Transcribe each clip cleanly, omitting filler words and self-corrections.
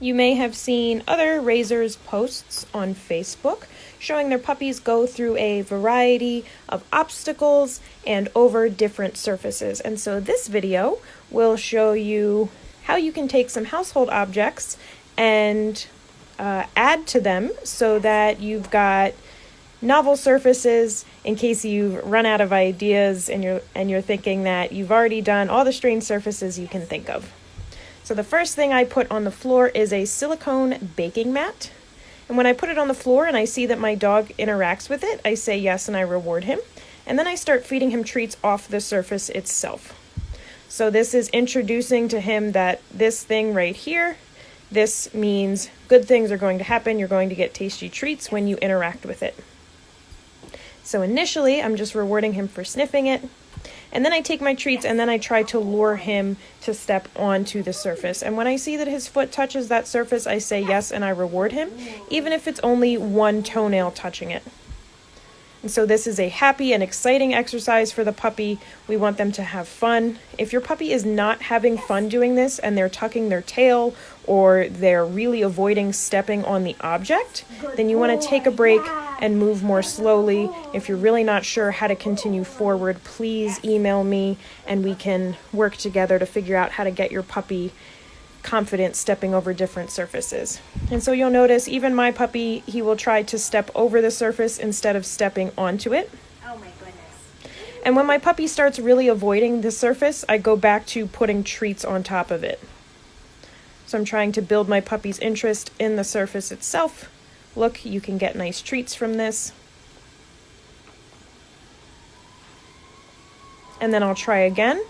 You may have seen other raisers' posts on Facebook showing their puppies go through a variety of obstacles and over different surfaces. And so this video will show you how you can take some household objects and add to them so that you've got novel surfaces in case you run out of ideas and you're thinking that you've already done all the strange surfaces you can think of. So the first thing I put on the floor is a silicone baking mat. And when I put it on the floor and I see that my dog interacts with it, I say yes and I reward him. And then I start feeding him treats off the surface itself. So this is introducing to him that this thing right here, this means good things are going to happen. You're going to get tasty treats when you interact with it. So initially, I'm just rewarding him for sniffing it. And then I take my treats and then I try to lure him to step onto the surface. And when I see that his foot touches that surface, I say yes and I reward him, even if it's only one toenail touching it. And so this is a happy and exciting exercise for the puppy. We want them to have fun. If your puppy is not having fun doing this and they're tucking their tail or they're really avoiding stepping on the object, then you want to take a break and move more slowly. If you're really not sure how to continue forward, please email me and we can work together to figure out how to get your puppy confident stepping over different surfaces. And so you'll notice even my puppy, he will try to step over the surface instead of stepping onto it. Oh my goodness. And when my puppy starts really avoiding the surface, I go back to putting treats on top of it. So I'm trying to build my puppy's interest in the surface itself. Look, you can get nice treats from this. And then I'll try again.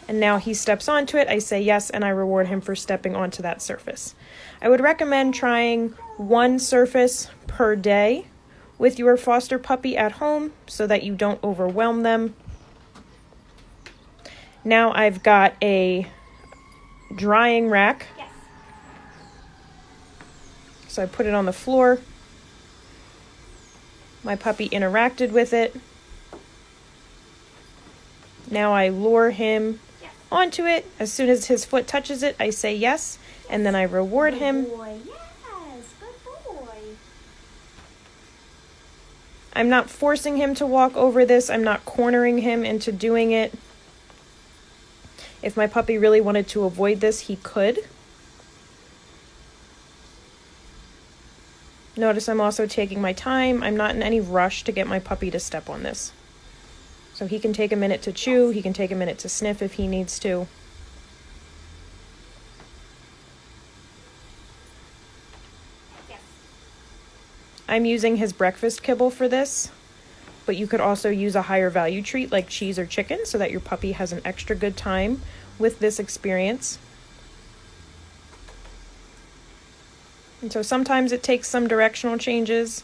And now he steps onto it. I say yes, and I reward him for stepping onto that surface. I would recommend trying one surface per day with your foster puppy at home so that you don't overwhelm them. Now I've got a drying rack. Yes. So I put it on the floor. My puppy interacted with it. Now I lure him onto it. As soon as his foot touches it, I say yes, and then I reward him. Good boy. Yes, good boy. I'm not forcing him to walk over this. I'm not cornering him into doing it. If my puppy really wanted to avoid this, he could. Notice I'm also taking my time. I'm not in any rush to get my puppy to step on this. So he can take a minute to chew, he can take a minute to sniff if he needs to. Yes. I'm using his breakfast kibble for this, but you could also use a higher value treat like cheese or chicken so that your puppy has an extra good time with this experience. And so sometimes it takes some directional changes.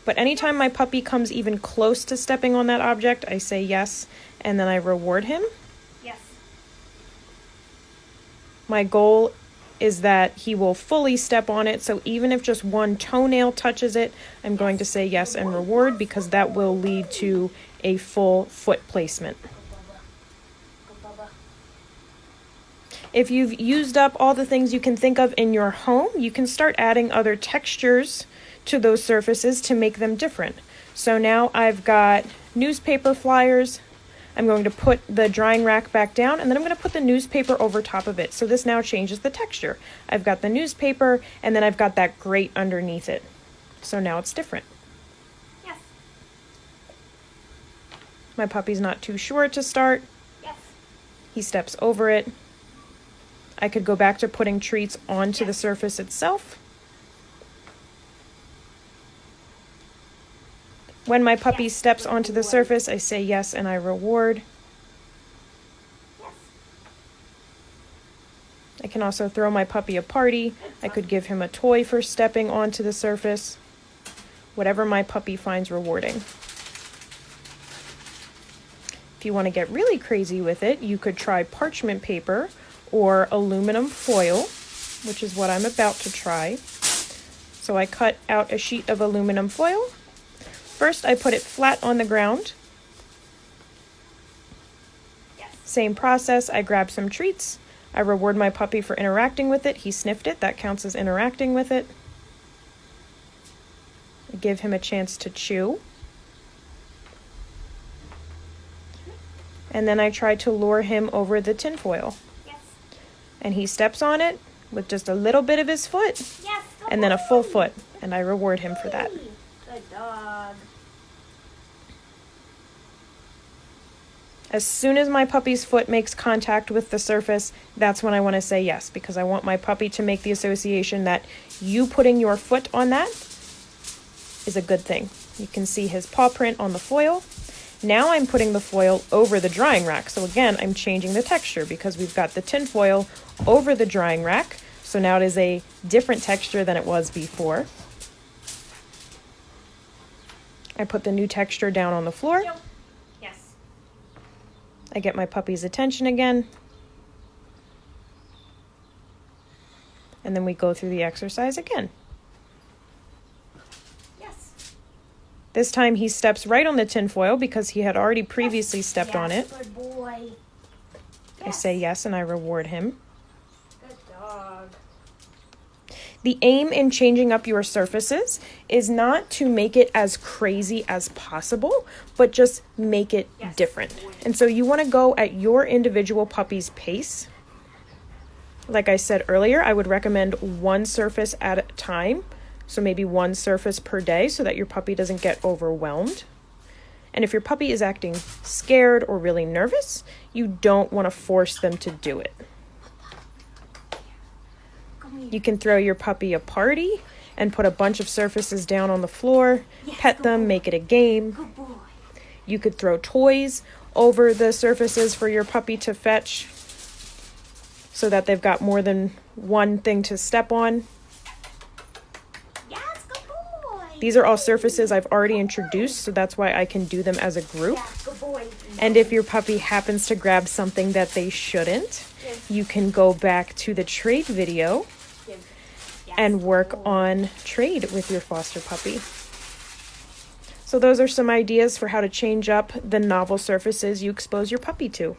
But anytime my puppy comes even close to stepping on that object, I say yes, and then I reward him. Yes. My goal is that he will fully step on it, so even if just one toenail touches it, I'm going to say yes and reward because that will lead to a full foot placement. If you've used up all the things you can think of in your home, you can start adding other textures to those surfaces to make them different. So now I've got newspaper flyers. I'm going to put the drying rack back down and then I'm going to put the newspaper over top of it. So this now changes the texture. I've got the newspaper and then I've got that grate underneath it. So now it's different. Yes. My puppy's not too sure to start. Yes. He steps over it. I could go back to putting treats onto the surface itself. When my puppy steps onto the surface, I say yes and I reward. Yes. I can also throw my puppy a party. I could give him a toy for stepping onto the surface. Whatever my puppy finds rewarding. If you want to get really crazy with it, you could try parchment paper or aluminum foil, which is what I'm about to try. So I cut out a sheet of aluminum foil. First, I put it flat on the ground. Yes. Same process, I grab some treats. I reward my puppy for interacting with it. He sniffed it. That counts as interacting with it. I give him a chance to chew. And then I try to lure him over the tinfoil. Yes. And he steps on it with just a little bit of his foot. Yes. Good And then a full boy. foot. And I reward him for that. Good dog. As soon as my puppy's foot makes contact with the surface, that's when I want to say yes, because I want my puppy to make the association that you putting your foot on that is a good thing. You can see his paw print on the foil. Now I'm putting the foil over the drying rack. So again, I'm changing the texture because we've got the tin foil over the drying rack. So now it is a different texture than it was before. I put the new texture down on the floor. Yes. I get my puppy's attention again. And then we go through the exercise again. Yes. This time he steps right on the tinfoil because he had already previously stepped on it. Good boy. I say yes and I reward him. Good dog. The aim in changing up your surfaces is not to make it as crazy as possible, but just make it Yes. different. And so you want to go at your individual puppy's pace. Like I said earlier, I would recommend one surface at a time. So maybe one surface per day so that your puppy doesn't get overwhelmed. And if your puppy is acting scared or really nervous, you don't want to force them to do it. Come here. You can throw your puppy a party and put a bunch of surfaces down on the floor, Yes, pet good them, boy. make it a game. Good boy. You could throw toys over the surfaces for your puppy to fetch so that they've got more than one thing to step on. Yes, good boy. These are all surfaces I've already introduced, so that's why I can do them as a group. Yes, good boy. And if your puppy happens to grab something that they shouldn't, you can go back to the trade video Yes, and good work boy. on trade with your foster puppy. So those are some ideas for how to change up the novel surfaces you expose your puppy to.